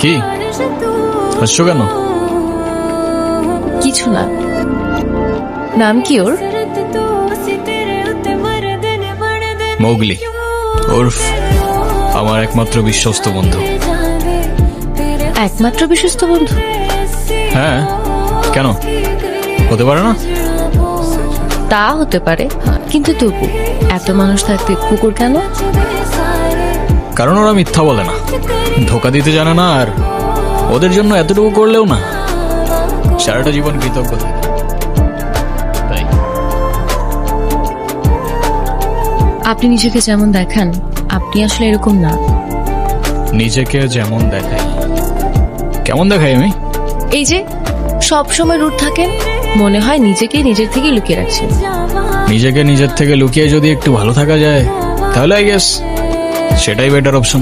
কি হাসছো কেন? কিছু না। নাম কি ওর? মৌগলি, ওরফ আমার একমাত্র বিশ্বস্ত বন্ধু। একমাত্র বিশ্বস্ত বন্ধু? হ্যাঁ, কেন হতে পারে না? তা হতে পারে, কিন্তু তবু এত মানুষ থাকতে কুকুর কেন? কারণ ওরা মিথ্যা বলে না, ধোকা দিতে জানে না, আর ওদের জন্য এতটুকু করলেও না সারাটা জীবন কৃতজ্ঞ থাকে। তাই আপনি নিজেকে যেমন দেখান, আপনি আসলে এরকম না। নিজেকে যেমন দেখাই? কেমন দেখাই আমি? এই যে সব সময় রুট থাকেন, মনে হয় নিজেকেই নিজের থেকে লুকিয়ে রাখছেন। নিজেকে নিজের থেকে লুকিয়ে যদি একটু ভালো থাকা যায় তাহলে আই গেস সেটাই বেটার অপশন।